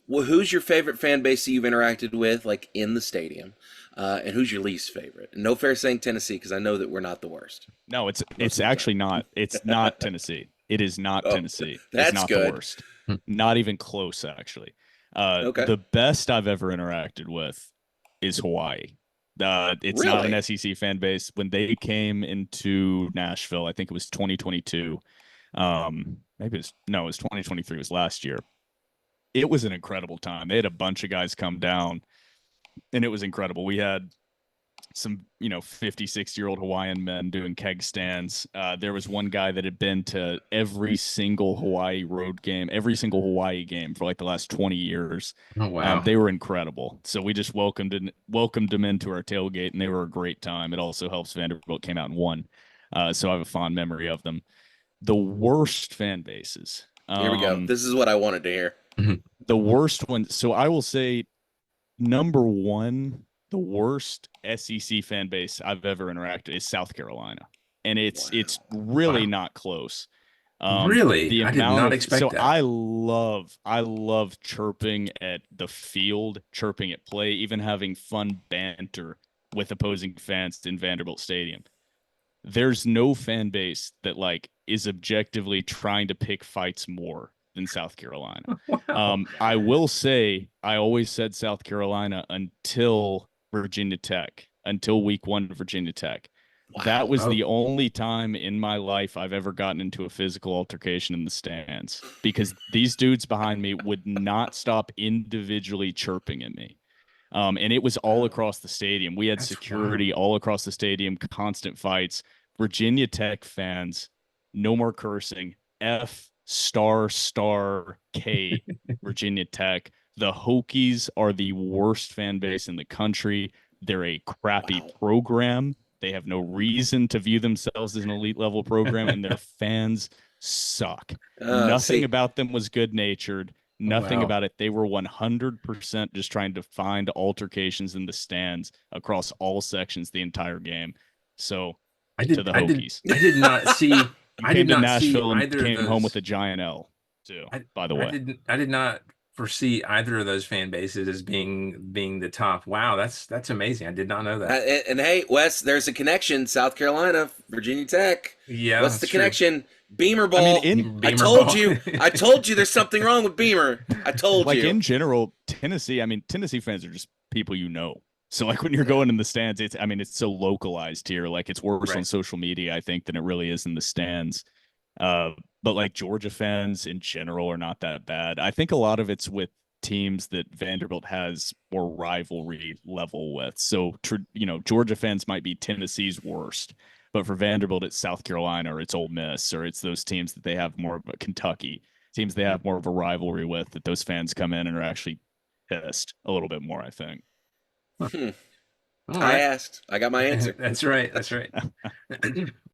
Well, who's your favorite fan base that you've interacted with, like in the stadium, and who's your least favorite? No fair saying Tennessee because I know that we're not the worst No, most it's of the time. actually not. It's not Tennessee. It is not Oh, Tennessee. It's that's not the good. worst. Not even close, actually. Okay, The best I've ever interacted with is Hawaii. It's not an really? SEC fan base. When they came into Nashville, I think it was 2022. Maybe it was 2023. It was last year. It was an incredible time. They had a bunch of guys come down, and it was incredible. We had some 50, 60-year-old Hawaiian men doing keg stands. There was one guy that had been to every single Hawaii road game, every single Hawaii game for like the last 20 years. Oh wow. They were incredible. So we just welcomed them into our tailgate, and they were a great time. It also helps Vanderbilt came out and won. So I have a fond memory of them. The worst fan bases. Here we go. This is what I wanted to hear. Mhm. The worst one. So I will say number one, the worst SEC fan base I've ever interacted is South Carolina, and it's Wow. really Wow. not close. Really? The I did amount not of expect so that. I love chirping at the field, chirping at play, even having fun banter with opposing fans in Vanderbilt Stadium. There's no fan base that like is objectively trying to pick fights more than South Carolina. Wow. I will say I always said South Carolina until Virginia Tech, until week one of Virginia Tech. That Wow. was Oh, the only time in my life I've ever gotten into a physical altercation in the stands because these dudes behind me would not stop individually chirping at me. And it was all Wow. across the stadium. We had that's wow. security all across the stadium, constant fights. Virginia Tech fans, no more cursing. F star star K, Virginia Tech. The Hokies are the worst fan base in the country. They're a crappy Wow. program. They have no reason to view themselves as an elite level program, and their fans suck. Nothing See, about them was good natured. Oh Nothing wow. about it. They were 100% just trying to find altercations in the stands across all sections the entire game. So I to did the I did Hokies. I did not see You I did came to not see Nashville and either of came home with those. a giant L, too, I by the I way. didn't I did not foresee either of those fan bases as being the top. Wow, that's amazing. I did not know that. and hey, Wes, there's a connection. South Carolina, Virginia Tech. Yeah, What's the that's true. connection? Beamer I mean, ball. I Beamer told ball. you. I told you. There's something wrong with Beamer. I told like you. in general, Tennessee, I mean, Tennessee fans are just people you know. So like when you're Yeah. going in the stands, it's so localized here. Like it's worse on Right. social media, I think, than it really is in the stands. Uh, but like Georgia fans in general are not that bad. I think a lot of it's with teams that Vanderbilt has more rivalry level with. So, Georgia fans might be Tennessee's worst, but for Vanderbilt, it's South Carolina or it's Ole Miss or it's those teams that they have more of a Kentucky teams they have more of a rivalry with that those fans come in and are actually pissed a little bit more, I think. Huh. Hmm. All I right. asked. I got my answer. That's right. That's right.